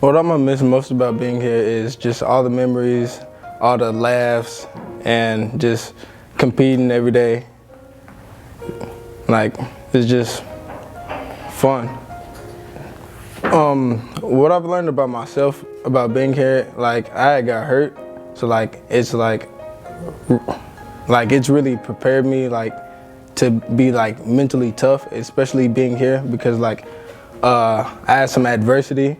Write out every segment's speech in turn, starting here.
What I'm gonna miss most about being here is just all the memories, all the laughs, and just competing every day. Like, it's just fun. What I've learned about myself about being here, like I got hurt, so it's really prepared me to be mentally tough, especially being here because I had some adversity.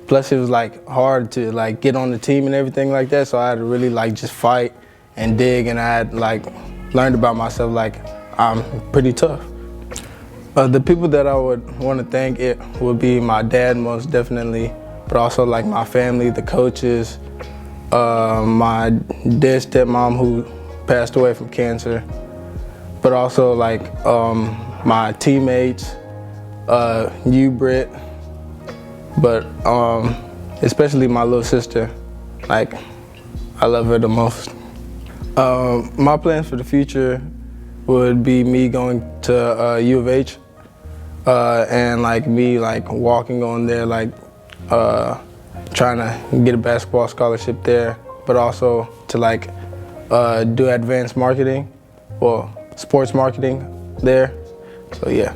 Plus it was hard to get on the team and everything like that, so I had to really just fight and dig, and I had learned about myself I'm pretty tough. The people that I would want to thank would be my dad most definitely, but also my family, the coaches, my dead stepmom who passed away from cancer, but also my teammates, you Britt, but especially my little sister. I love her the most. My plans for the future would be me going to U of H and me walking on there, trying to get a basketball scholarship there, but also to do advanced marketing, well, sports marketing there. So yeah.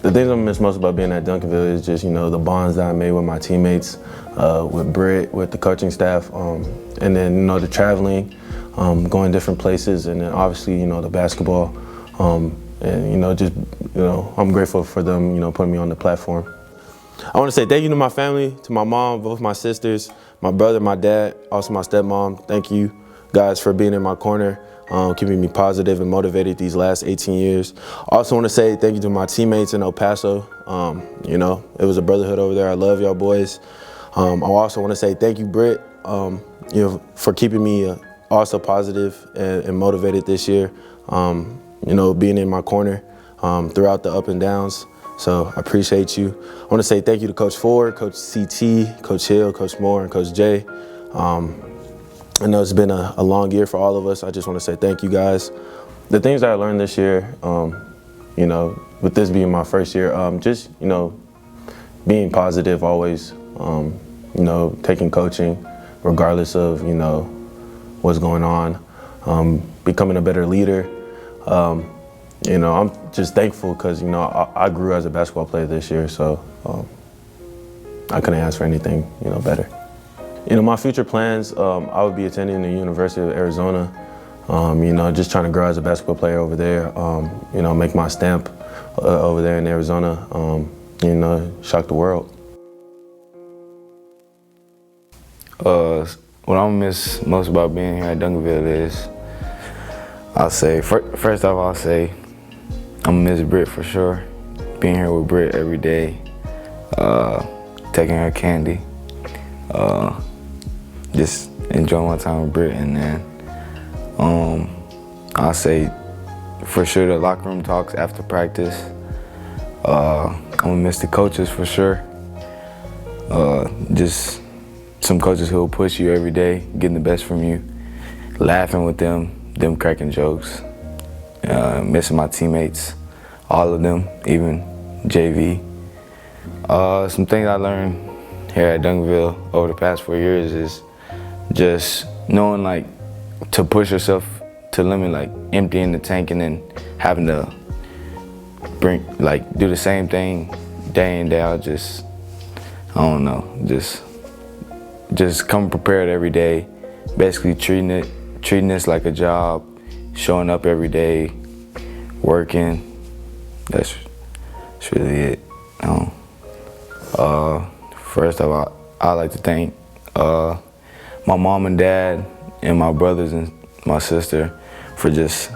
The things I miss most about being at Duncanville is just, the bonds that I made with my teammates, with Britt, with the coaching staff, and then, the traveling, going different places, and then obviously, the basketball, and, I'm grateful for them, putting me on the platform. I want to say thank you to my family, to my mom, both my sisters, my brother, my dad, also my stepmom. Thank you guys for being in my corner, keeping me positive and motivated these last 18 years. I also want to say thank you to my teammates in El Paso. It was a brotherhood over there. I love y'all boys. I also want to say thank you, Britt, for keeping me also positive and motivated this year. Being in my corner throughout the up and downs. So I appreciate you. I want to say thank you to Coach Ford, Coach CT, Coach Hill, Coach Moore, and Coach Jay. I know it's been a long year for all of us. I just want to say thank you guys. The things that I learned this year, with this being my first year, just, being positive always, taking coaching regardless of, what's going on, becoming a better leader. I'm just thankful because, I grew as a basketball player this year, so I couldn't ask for anything, better. My future plans, I would be attending the University of Arizona, just trying to grow as a basketball player over there, make my stamp over there in Arizona, shock the world. What I miss most about being here at Duncanville is, first off, I'll say I'm gonna miss Britt for sure. Being here with Britt every day, taking her candy, just enjoying my time with Britt, and then I'll say for sure the locker room talks after practice. I'm gonna miss the coaches for sure. Just some coaches who will push you every day, getting the best from you, laughing with them cracking jokes, missing my teammates, all of them, even JV. Some things I learned here at Duncanville over the past 4 years is just knowing to push yourself to the limit, emptying the tank and then having to do the same thing day in, day out. Just, I don't know, just come prepared every day, basically treating this like a job, showing up every day, working. That's really it. First of all, I'd like to thank my mom and dad and my brothers and my sister for just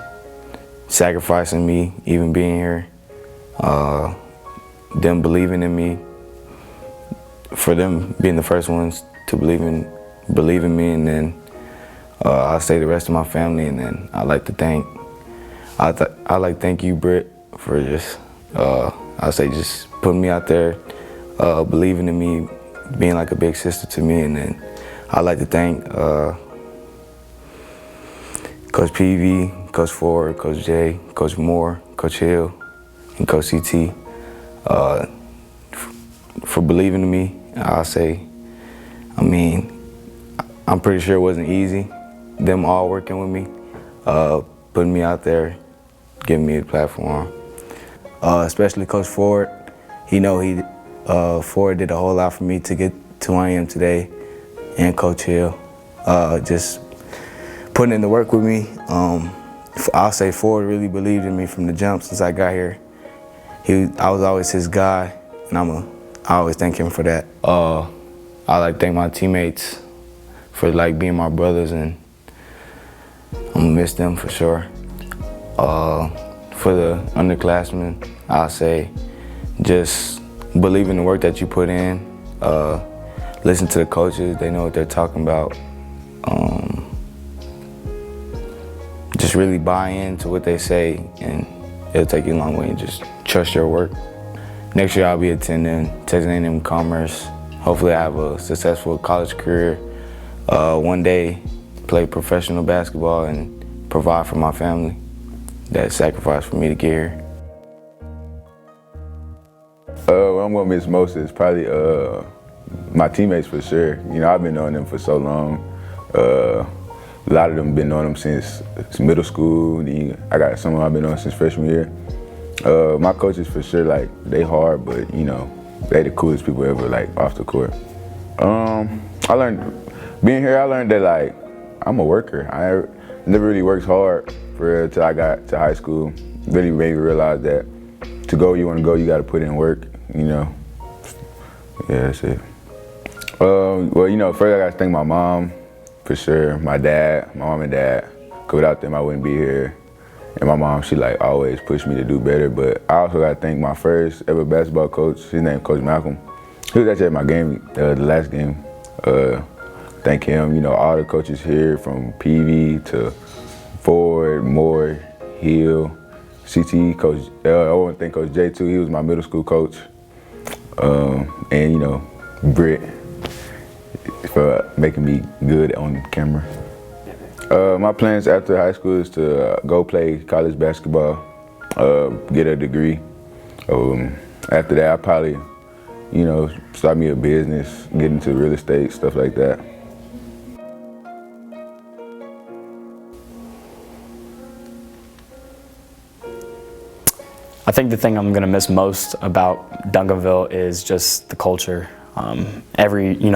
sacrificing me, even being here. Them believing in me, for them being the first ones to believe in me, and then I'll say the rest of my family, and then I'd like to thank you, Britt, for just just putting me out there, believing in me, being like a big sister to me, and then I'd like to thank Coach PV, Coach Ford, Coach Jay, Coach Moore, Coach Hill, and Coach CT for believing in me. I'll say, I mean, I'm pretty sure it wasn't easy, them all working with me, putting me out there, giving me the platform. Especially Coach Ford. Ford did a whole lot for me to get to where I am today, and Coach Hill, just putting in the work with me. I'll say Ford really believed in me from the jump since I got here. I was always his guy, and I always thank him for that. I like to thank my teammates for like being my brothers, and I'm gonna miss them for sure. For the underclassmen, I'll say just believe in the work that you put in. Listen to the coaches, they know what they're talking about. Just really buy into what they say, and it'll take you a long way, and just trust your work. Next year I'll be attending Texas A&M Commerce. Hopefully I have a successful college career. One day play professional basketball and provide for my family. That sacrifice for me to get here. What I'm gonna miss most is probably my teammates for sure. I've been knowing them for so long. A lot of them been knowing them since middle school. I got some of them I've been knowing since freshman year. My coaches for sure, like, they hard, but they the coolest people ever, like, off the court. Being here, I learned that, like, I'm a worker. I never really worked hard for real till I got to high school. Really made me realize that to go where you want to go, you got to put in work, Yeah, that's it. Well, first I got to thank my mom, for sure, my mom and dad. 'Cause without them, I wouldn't be here. And my mom, she like always pushed me to do better. But I also got to thank my first ever basketball coach. His name Coach Malcolm. He was actually at my game, the last game. Thank him. All the coaches here from PV to Ford, Moore, Hill, CTE coach. I want to thank Coach J too. He was my middle school coach. And Britt for making me good on camera. My plans after high school is to go play college basketball, get a degree. After that, I'll probably, start me a business, get into real estate, stuff like that. I think the thing I'm gonna miss most about Duncanville is just the culture.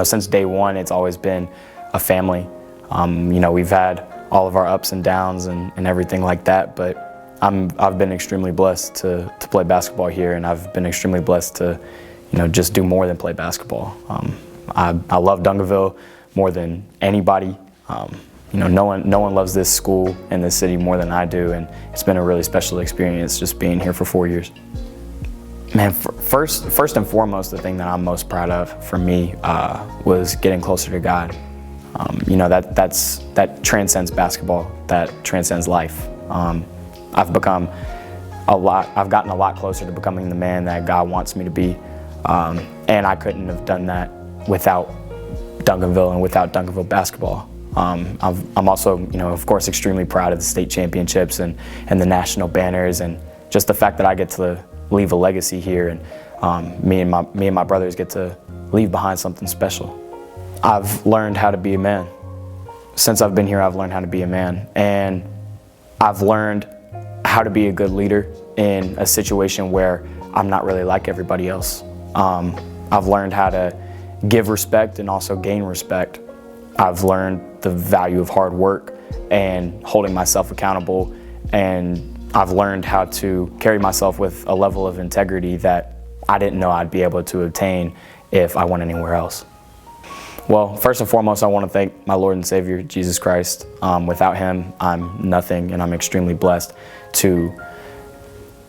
Since day one, it's always been a family. We've had all of our ups and downs and everything like that, but I've been extremely blessed to play basketball here, and I've been extremely blessed to, just do more than play basketball. I love Duncanville more than anybody. No one loves this school and this city more than I do, and it's been a really special experience just being here for 4 years. Man, first and foremost, the thing that I'm most proud of for me was getting closer to God. That transcends basketball, that transcends life. I've gotten a lot closer to becoming the man that God wants me to be, and I couldn't have done that without Duncanville and without Duncanville basketball. I'm also, of course, extremely proud of the state championships and the national banners, and just the fact that I get to leave a legacy here, and me and my brothers get to leave behind something special. I've learned how to be a man. Since I've been here, I've learned how to be a man, and I've learned how to be a good leader in a situation where I'm not really like everybody else. I've learned how to give respect and also gain respect. I've learned the value of hard work and holding myself accountable, and I've learned how to carry myself with a level of integrity that I didn't know I'd be able to obtain if I went anywhere else. Well, first and foremost, I want to thank my Lord and Savior, Jesus Christ. Without him, I'm nothing, and I'm extremely blessed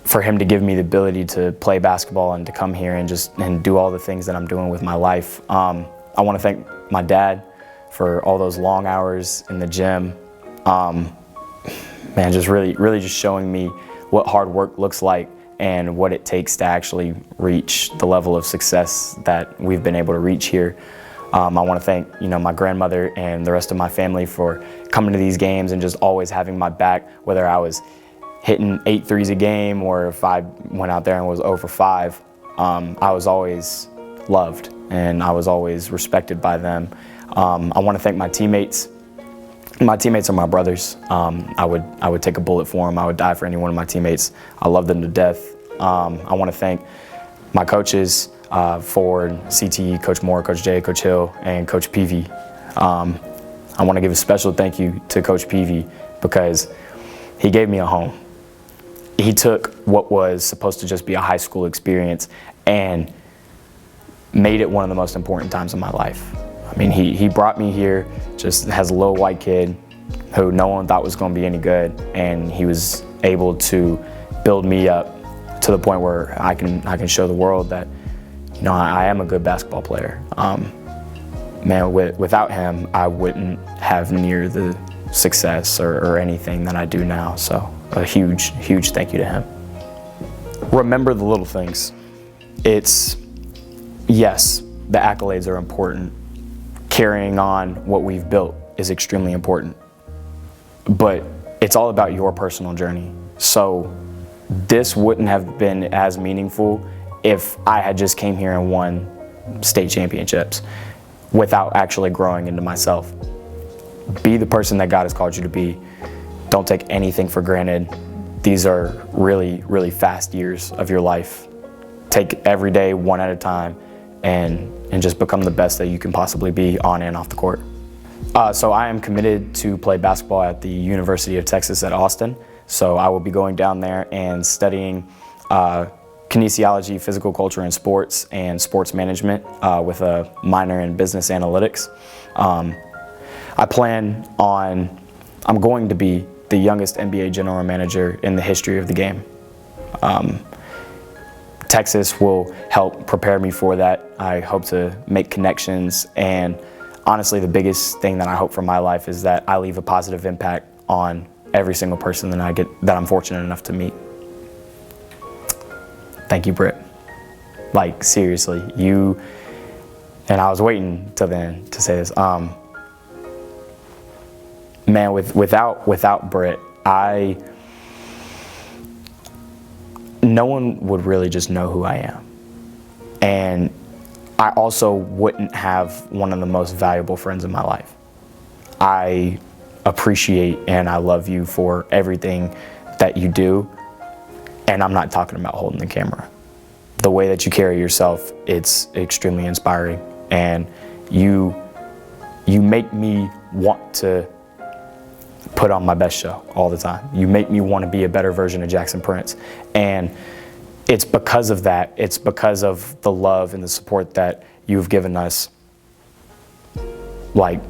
for him to give me the ability to play basketball and to come here and do all the things that I'm doing with my life. I want to thank my dad for all those long hours in the gym. Man, just really just showing me what hard work looks like and what it takes to actually reach the level of success that we've been able to reach here. I want to thank my grandmother and the rest of my family for coming to these games and just always having my back, whether I was hitting 8 threes a game or if I went out there and was 0 for 5. I was always loved, and I was always respected by them. I want to thank my teammates. My teammates are my brothers. I would take a bullet for them. I would die for any one of my teammates. I love them to death. I want to thank my coaches, Ford, CTE, Coach Moore, Coach J, Coach Hill, and Coach Peavy. I want to give a special thank you to Coach Peavy because he gave me a home. He took what was supposed to just be a high school experience and made it one of the most important times of my life. I mean, he brought me here just as a little white kid who no one thought was going to be any good, and he was able to build me up to the point where I can show the world that, you know, I am a good basketball player. Man, without him, I wouldn't have near the success or anything that I do now. So a huge, huge thank you to him. Remember the little things. Yes, the accolades are important. Carrying on what we've built is extremely important. But it's all about your personal journey. So this wouldn't have been as meaningful if I had just came here and won state championships without actually growing into myself. Be the person that God has called you to be. Don't take anything for granted. These are really, really fast years of your life. Take every day one at a time and just become the best that you can possibly be on and off the court. So I am committed to play basketball at the University of Texas at Austin. So I will be going down there and studying kinesiology, physical culture and sports management with a minor in business analytics. I'm going to be the youngest NBA general manager in the history of the game. Texas will help prepare me for that. I hope to make connections, and honestly, the biggest thing that I hope for my life is that I leave a positive impact on every single person that I'm fortunate enough to meet. Thank you, Britt. Like, seriously, you, and I was waiting till then to say this. Man, without Britt, no one would really just know who I am. And I also wouldn't have one of the most valuable friends in my life. I appreciate and I love you for everything that you do. And I'm not talking about holding the camera. The way that you carry yourself, it's extremely inspiring. And you make me want to put on my best show all the time. You make me want to be a better version of Jackson Prince. And it's because of that, it's because of the love and the support that you've given us. Like,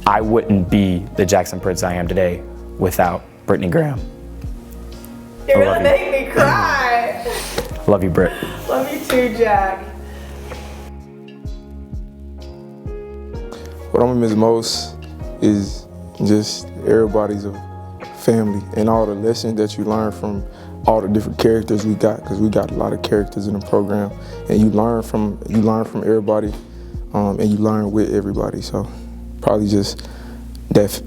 I wouldn't be the Jackson Prince I am today without Brittany Graham. You're gonna make me cry. Love you, Britt. Love you too, Jack. What I'm gonna miss most is just everybody's a family and all the lessons that you learn from all the different characters we got, because we got a lot of characters in the program, and you learn from everybody, and you learn with everybody. So probably just that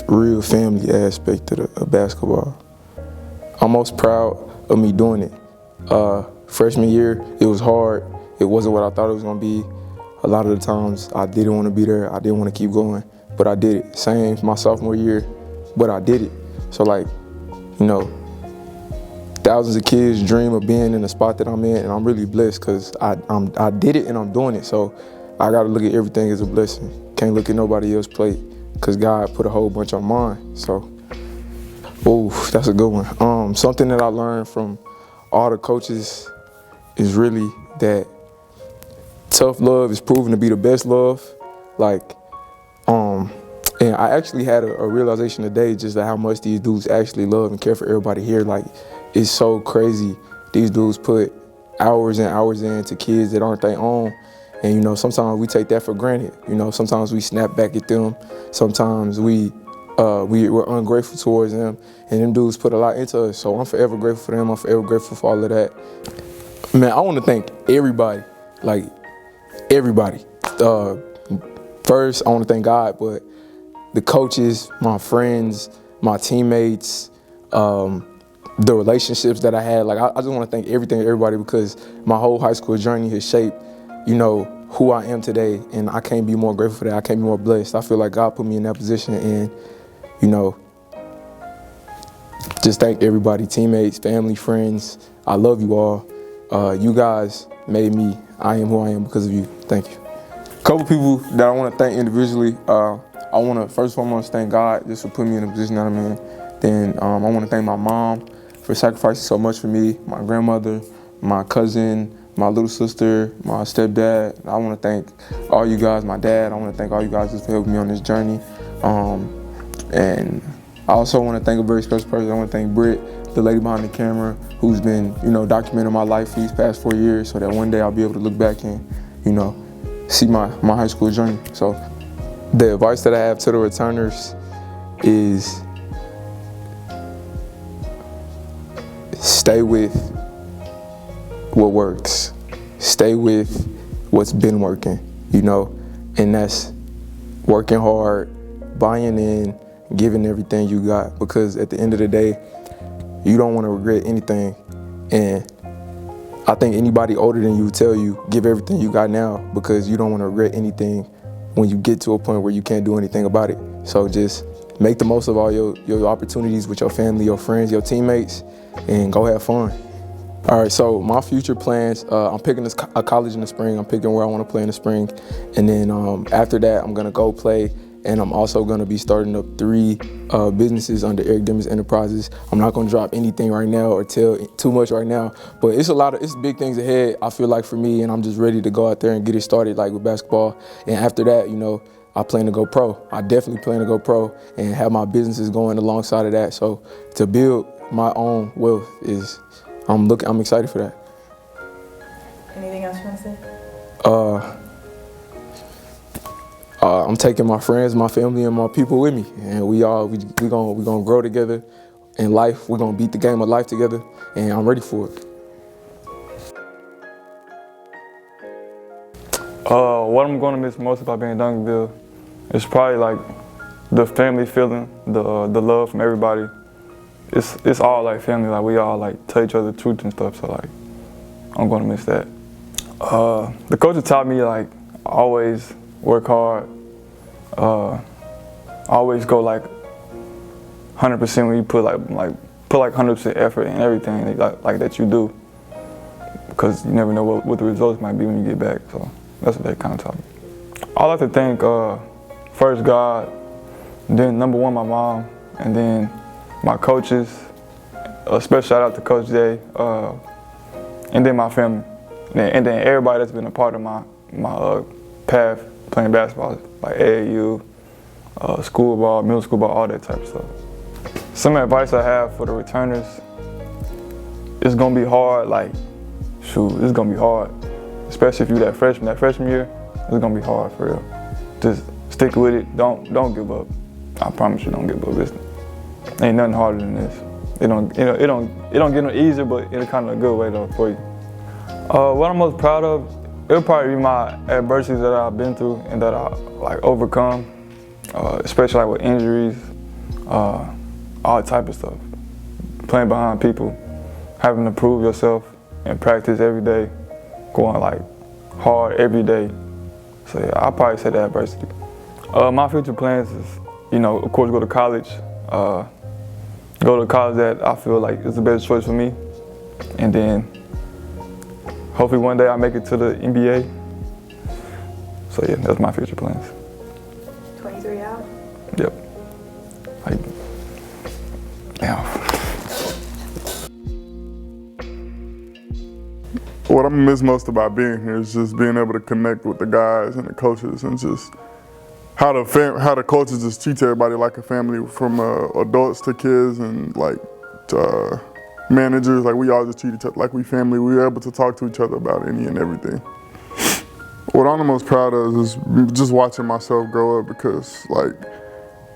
real family aspect of basketball. I'm most proud of me doing it. Freshman year, it was hard. It wasn't what I thought it was gonna be. A lot of the times I didn't want to be there. I didn't want to keep going, but I did it. Same my sophomore year, but I did it. So, like, you know, thousands of kids dream of being in the spot that I'm in, and I'm really blessed because I did it and I'm doing it. So I gotta look at everything as a blessing. Can't look at nobody else's plate because God put a whole bunch on mine. So, ooh, that's a good one. Something that I learned from all the coaches is really that tough love is proven to be the best love. Like, and I actually had a realization today just how much these dudes actually love and care for everybody here. Like, it's so crazy. These dudes put hours and hours into kids that aren't their own. And, you know, sometimes we take that for granted. You know, sometimes we snap back at them. Sometimes we're ungrateful towards them. And them dudes put a lot into us. So I'm forever grateful for them. I'm forever grateful for all of that. Man, I want to thank everybody. Like, everybody. First, I want to thank God, but the coaches, my friends, my teammates, the relationships that I had. Like, I just want to thank everybody, because my whole high school journey has shaped you know, who I am today, and I can't be more grateful for that. I can't be more blessed. I feel like God put me in that position, and, you know, just thank everybody, teammates, family, friends. I love you all. You guys made me, I am who I am because of you. Thank you. A couple people that I want to thank individually. I want to first and foremost thank God just for putting me in the position that I'm in. Then I want to thank my mom for sacrificing so much for me, my grandmother, my cousin, my little sister, my stepdad. I want to thank all you guys, my dad. I want to thank all you guys just for helping me on this journey. And I also want to thank a very special person. I want to thank Britt, the lady behind the camera, who's been, you know, documenting my life for these past 4 years, so that one day I'll be able to look back and, you know, see my high school journey. So the advice that I have to the returners is stay with what works. Stay with what's been working, you know, and that's working hard, buying in, giving everything you got, because at the end of the day, you don't want to regret anything. And I think anybody older than you will tell you, give everything you got now, because you don't want to regret anything when you get to a point where you can't do anything about it. So just make the most of all your opportunities with your family, your friends, your teammates, and go have fun. All right, so my future plans, I'm picking a college in the spring. I'm picking where I want to play in the spring. And then after that, I'm going to go play. And I'm also going to be starting up 3 businesses under Eric Demings Enterprises. I'm not going to drop anything right now or tell too much right now, but it's big things ahead, I feel like, for me, and I'm just ready to go out there and get it started, like with basketball. And after that, you know, I plan to go pro. I definitely plan to go pro and have my businesses going alongside of that. So to build my own wealth I'm excited for that. Anything else you want to say? I'm taking my friends, my family, and my people with me, and we gonna grow together in life. We're gonna beat the game of life together, and I'm ready for it. What I'm gonna miss most about being in Duncanville is probably like the family feeling, the love from everybody. It's all like family. Like we all like tell each other the truth and stuff. So like I'm gonna miss that. The coach taught me like always work hard. Always go like 100% when you put like 100% effort in everything like that you do, because you never know what the results might be when you get back. So that's what they kind of taught me. I like to thank first God, then number 1 my mom, and then my coaches. A special shout out to Coach Jay, and then my family, and then everybody that's been a part of my path playing basketball, like AAU, school ball, middle school ball, all that type of stuff. Some advice I have for the returners: it's gonna be hard. Like, shoot, it's gonna be hard, especially if you that freshman year. It's gonna be hard for real. Just stick with it. Don't give up. I promise you, don't give up. Ain't nothing harder than this. It don't get no easier, but in a kind of a good way though for you. What I'm most proud of, it'll probably be my adversities that I've been through and that I like overcome, especially like with injuries, all type of stuff. Playing behind people, having to prove yourself and practice every day, going like hard every day. So yeah, I'll probably say that adversity. My future plans is, you know, of course, go to college. Go to college that I feel like is the best choice for me, and then hopefully one day I make it to the NBA. So yeah, that's my future plans. 23 out? Yep. Like, yeah. What I miss most about being here is just being able to connect with the guys and the coaches, and just how the coaches just treat everybody like a family, from adults to kids and like to managers. Like we all just treat each other like we family. We were able to talk to each other about any and everything. What I'm the most proud of is just watching myself grow up, because like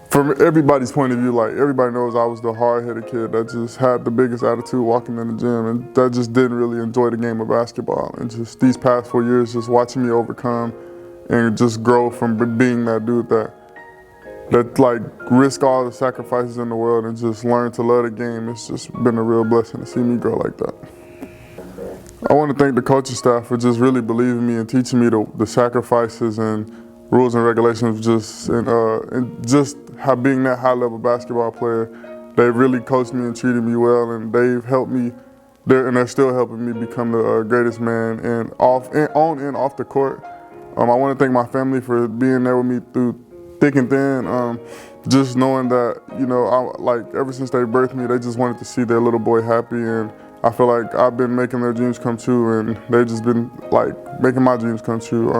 from everybody's point of view, like everybody knows I was the hard-headed kid that just had the biggest attitude walking in the gym, and that just didn't really enjoy the game of basketball. And just these past 4 years, just watching me overcome and just grow from being that dude that like risk all the sacrifices in the world and just learn to love the game. It's just been a real blessing to see me grow like that. I want to thank the coaching staff for just really believing me and teaching me the sacrifices and rules and regulations and just how being that high-level basketball player. They really coached me and treated me well, and they've helped me, and they're still helping me become the greatest man on and off the court. I want to thank my family for being there with me through thick and thin. Just knowing that, you know, ever since they birthed me, they just wanted to see their little boy happy, and I feel like I've been making their dreams come true, and they've just been like making my dreams come true.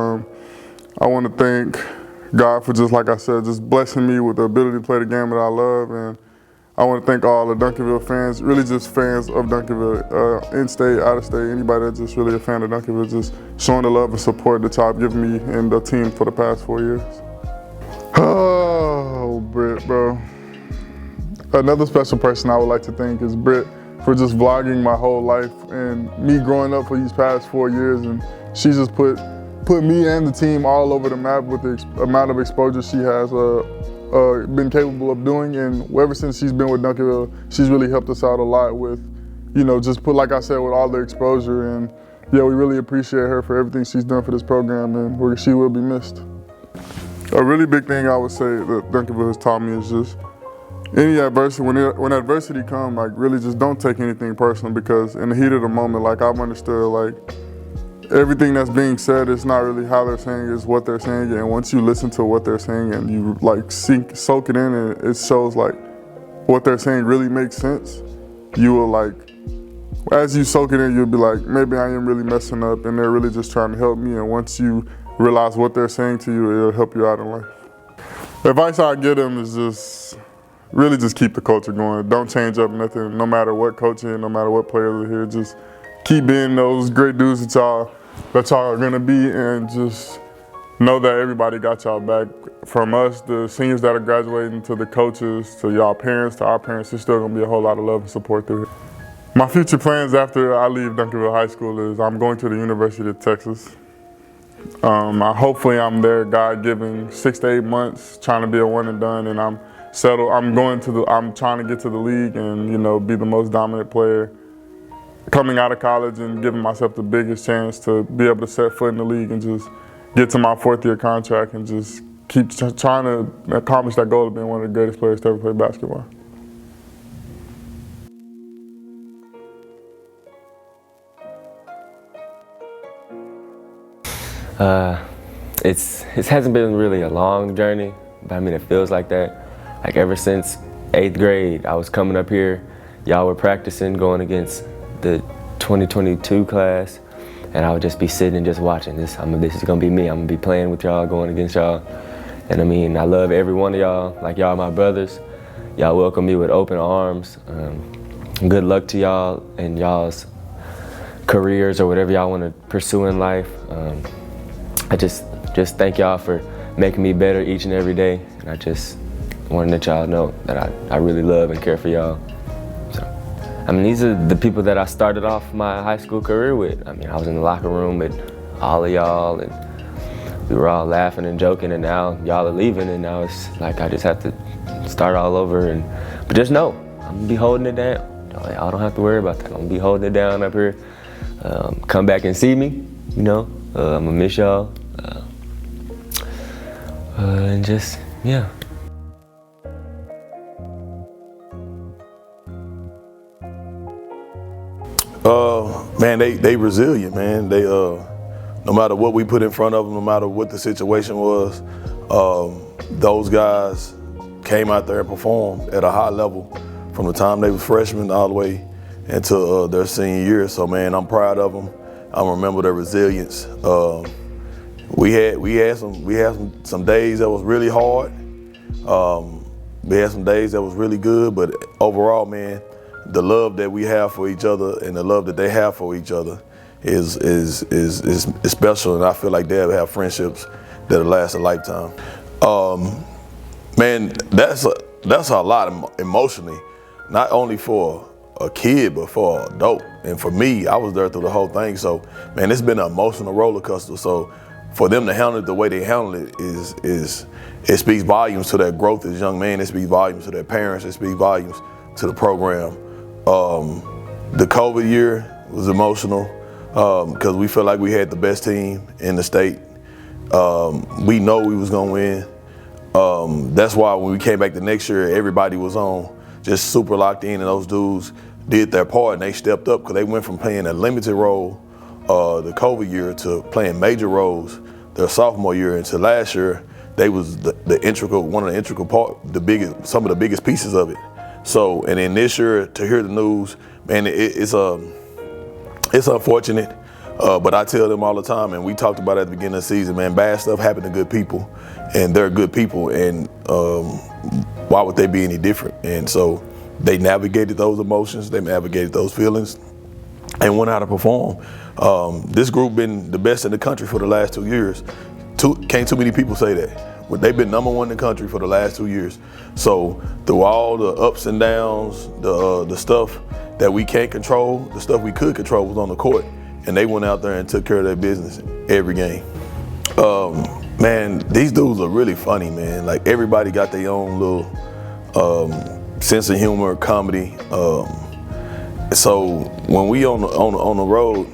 I want to thank God for just, like I said, just blessing me with the ability to play the game that I love, and I want to thank all the Duncanville fans, really just fans of Duncanville, in-state, out-of-state, anybody that's just really a fan of Duncanville, just showing the love and support that y'all have given me and the team for the past 4 years. Oh, Britt, bro. Another special person I would like to thank is Britt for just vlogging my whole life and me growing up for these past 4 years, and she just put me and the team all over the map with the amount of exposure she has been capable of doing. And ever since she's been with Duncanville, she's really helped us out a lot with, you know, like I said, with all the exposure. And yeah, we really appreciate her for everything she's done for this program, and she will be missed. A really big thing I would say that Duncanville has taught me is just any adversity, when adversity comes, like really just don't take anything personal, because in the heat of the moment, like I've understood, like everything that's being said is not really how they're saying, it's what they're saying. And once you listen to what they're saying and you like soak it in, and it shows like what they're saying really makes sense, you will like, as you soak it in, you'll be like, maybe I am really messing up and they're really just trying to help me. And once you realize what they're saying to you, it'll help you out in life. The advice I give them is just really just keep the culture going. Don't change up nothing, no matter what coach is, no matter what players are here. Just keep being those great dudes that y'all are gonna be, and just know that everybody got y'all back. From us, the seniors that are graduating, to the coaches, to y'all parents, to our parents, there's still gonna be a whole lot of love and support through here. My future plans after I leave Duncanville High School is I'm going to the University of Texas. Hopefully I'm there, God-given, 6 to 8 months, trying to be a one and done, and I'm settled. I'm trying to get to the league and, you know, be the most dominant player coming out of college, and giving myself the biggest chance to be able to set foot in the league and just get to my 4th year contract and just keep trying to accomplish that goal of being one of the greatest players to ever play basketball. It hasn't been really a long journey, but I mean, it feels like that. Like ever since 8th grade, I was coming up here, y'all were practicing, going against the 2022 class, and I would just be sitting and just watching this. This is gonna be me. I'm gonna be playing with y'all, going against y'all. And I mean, I love every one of y'all. Like y'all my brothers. Y'all welcome me with open arms. Good luck to y'all and y'all's careers or whatever y'all want to pursue in life. I just thank y'all for making me better each and every day. And I just want to let y'all know that I really love and care for y'all. So, I mean, these are the people that I started off my high school career with. I mean, I was in the locker room with all of y'all, and we were all laughing and joking, and now y'all are leaving, and now it's like I just have to start all over. But just know, I'm gonna be holding it down. Y'all don't have to worry about that. I'm gonna be holding it down up here. Come back and see me, you know. I'm gonna miss y'all. And just, yeah. Man, they resilient, man. They no matter what we put in front of them, no matter what the situation was, those guys came out there and performed at a high level from the time they were freshmen all the way into their senior year. So man, I'm proud of them. I remember their resilience. We had some days that was really hard. We had some days that was really good, but overall, man, the love that we have for each other and the love that they have for each other is special, and I feel like they'll have friendships that'll last a lifetime. Man, that's a lot emotionally, not only for a kid, but for an adult. And for me, I was there through the whole thing. So, man, it's been an emotional roller coaster. So, for them to handle it the way they handle it it speaks volumes to their growth as young men. It speaks volumes to their parents. It speaks volumes to the program. The COVID year was emotional. because we felt like we had the best team in the state. We know we was gonna win. That's why when we came back the next year, everybody was on just super locked in, and those dudes did their part and they stepped up because they went from playing a limited role the COVID year to playing major roles their sophomore year, into last year they was the integral, one of the integral part, some of the biggest pieces of it. So, and then this year to hear the news, man, it's unfortunate, but I tell them all the time, and we talked about it at the beginning of the season, man, bad stuff happened to good people, and they're good people, and why would they be any different? And so they navigated those emotions, they navigated those feelings, and went out to perform. This group been the best in the country for the last 2 years. Can't too many people say that. They've been #1 in the country for the last 2 years. So through all the ups and downs, the stuff that we can't control, the stuff we could control was on the court, and they went out there and took care of their business every game. Man, these dudes are really funny, man. Like, everybody got their own little sense of humor, comedy. So when we on the road,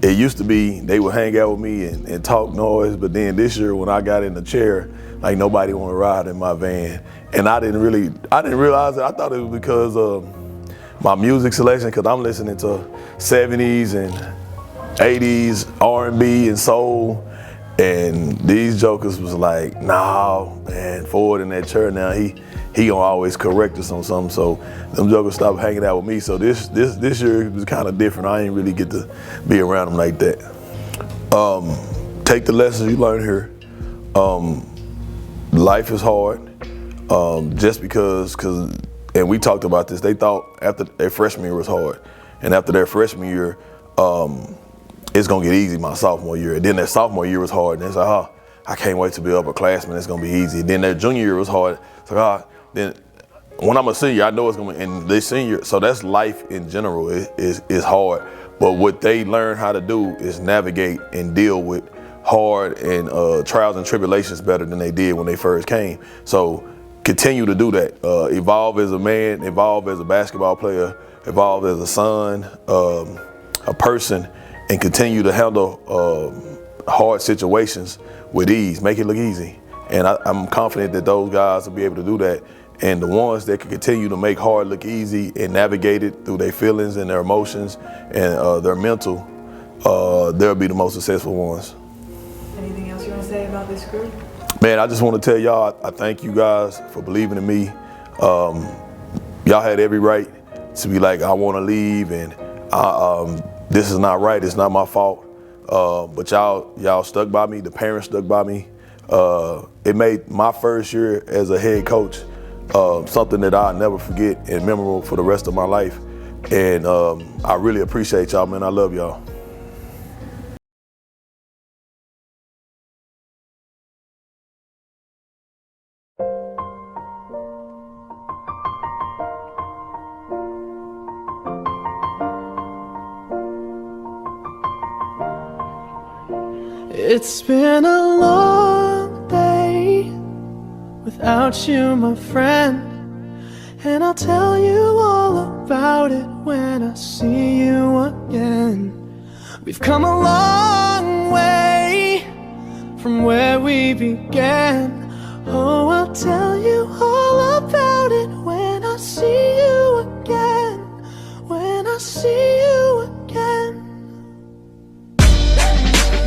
it used to be they would hang out with me and talk noise, but then this year when I got in the chair, like, nobody want to ride in my van. And I didn't realize it. I thought it was because of my music selection, because I'm listening to 70s and 80s R&B and soul, and these jokers was like, nah, man, Ford in that chair now, he gonna always correct us on something. So them jokers stopped hanging out with me. So this year it was kind of different. I didn't really get to be around them like that. Take the lessons you learn here. Life is hard. Just because, and we talked about this, they thought after their freshman year was hard. And after their freshman year, it's gonna get easy my sophomore year. And then their sophomore year was hard. And it's like, oh, I can't wait to be upperclassman, it's gonna be easy. And then their junior year was hard. It's like, oh, then when I'm a senior, I know it's gonna be, and they senior, so that's life in general, is hard. But what they learn how to do is navigate and deal with hard and trials and tribulations better than they did when they first came. So continue to do that. Evolve as a man, evolve as a basketball player, evolve as a son, a person, and continue to handle hard situations with ease. Make it look easy. And I'm confident that those guys will be able to do that. And the ones that can continue to make hard look easy and navigate it through their feelings and their emotions and their mental, they'll be the most successful ones. Anything else you want to say about this group? Man, I just want to tell y'all, I thank you guys for believing in me. Y'all had every right to be like, I want to leave, and this is not right, it's not my fault. But y'all stuck by me, the parents stuck by me. It made my first year as a head coach something that I'll never forget and memorable for the rest of my life. And I really appreciate y'all, man. I love y'all. It's been a long day without you, my friend, and I'll tell you all about it when I see you again. We've come a long way from where we began. Oh, I'll tell you all about it when I see you again. When I see you again.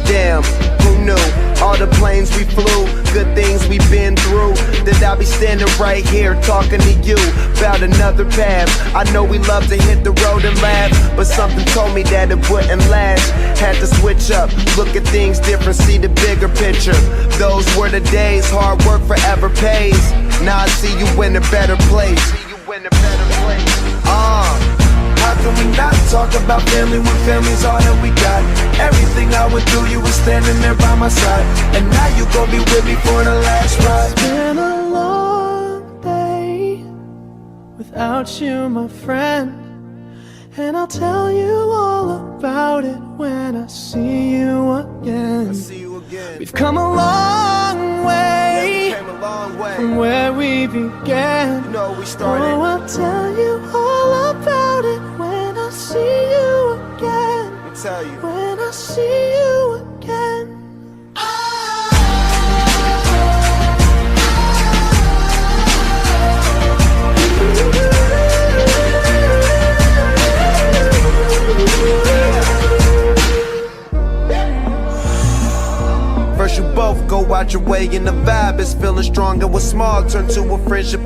Damn, who knew? All the planes we flew, good things we've been through, that I'll be standing right here talking to you about another path. I know we love to hit the road and laugh, but something told me that it wouldn't last. Had to switch up, look at things different, see the bigger picture. Those were the days, hard work forever pays. Now I see you in a better place. How can we not talk about family when family's all that we got? Everything I went through, you were standing there by my side, and now you gon' be with me for the last ride. It's been a long day without you, my friend, and I'll tell you all about it when I see you again. We've come a long way, from where we began. You know, we started. Oh, I'll tell you all about it when I see you again. tell you. When I see you again. First you both go out your way and the vibe is feeling strong. And what's small turn to a friendship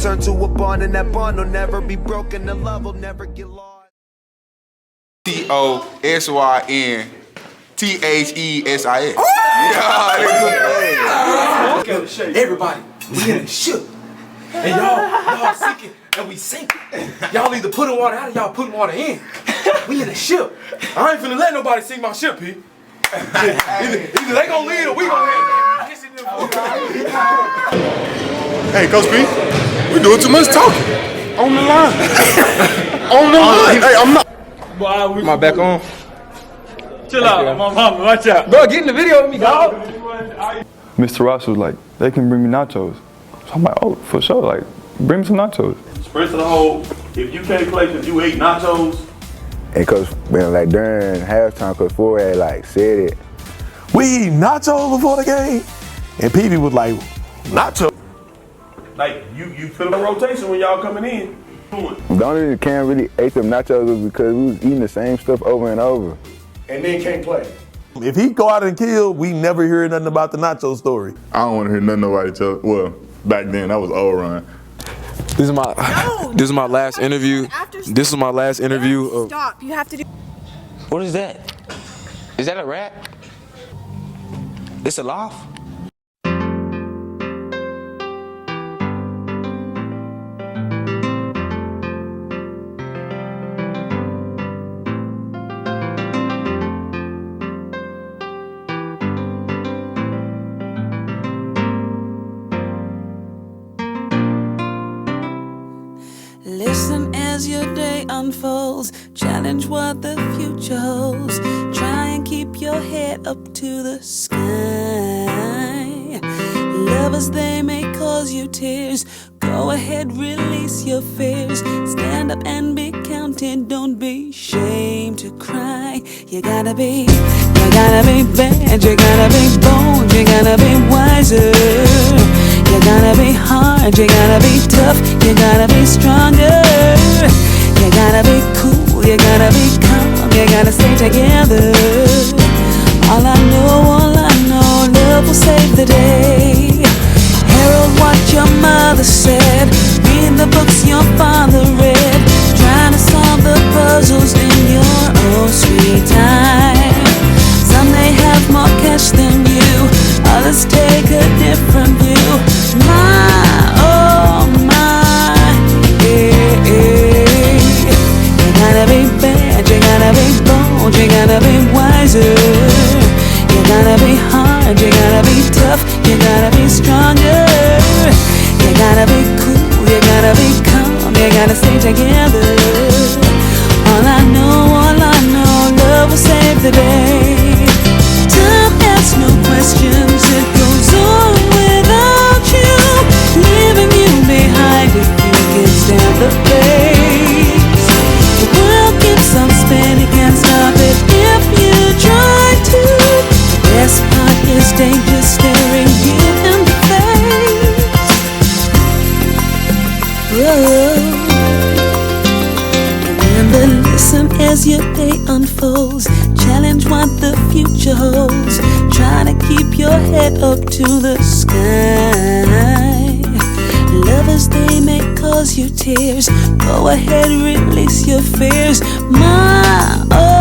turn to a bond, and that bond will never be broken, the love will never get lost. TOSYNTHESIS. Everybody, we in the ship. And y'all sinking and we sinking. Y'all either putting water out or y'all putting water in. We in the ship. I ain't finna let nobody sink my ship, P. Either they gon' lead or we gon' lead. Hey, Coach P, we doing too much talking. On the line. On the line. Hey, I'm not. Am I back on? Chill out, my mama, watch out. Bro, get in the video with me, dog. Mr. Ross was like, they can bring me nachos. So I'm like, oh, for sure, like, bring me some nachos. Sprint to the hole. If you can't play because you ate nachos. And Coach, man, like during halftime, Coach Ford had like said it. We eat nachos before the game? And PB was like, nachos? Like, you feel a rotation when y'all coming in. The only reason Cam really ate them nachos was because we was eating the same stuff over and over. And then can't play. If he go out and kill, we never hear nothing about the nacho story. I don't want to hear nothing about each other. Well, back then, that was old Ron. This is my last interview. This is my last interview. Stop. You have to do. What is that? Is that a rat? It's a loft? Listen as your day unfolds, challenge what the future holds. Try and keep your head up to the sky. Lovers, they may cause you tears. Go ahead, release your fears. Stand up and be counted, don't be ashamed to cry. You gotta be bad, you gotta be bold, you gotta be wiser. You gotta be hard, you gotta be tough, you gotta be stronger. You gotta be cool, you gotta be calm, you gotta stay together. All I know, love will save the day. Herald what your mother said, read the books your father read, trying to solve the puzzles in your own sweet time. Some may have more cash than you, others take a different view. My, oh my, yeah, yeah. You gotta be bad, you gotta be bold, you gotta be wiser. You gotta be hard, you gotta be tough, you gotta be stronger. You gotta be cool, you gotta be calm, you gotta stay together. All I know, love will save the day. Time asks no questions, it goes on without you, leaving you behind if you can stand the pace. The world keeps on spinning, can't stop it if you try to. The best part is danger staring you in the face. Whoa. Remember, listen as your day unfolds, challenge what the future holds. Try to keep your head up to the sky. Lovers, they may cause you tears. Go ahead, release your fears. My, oh.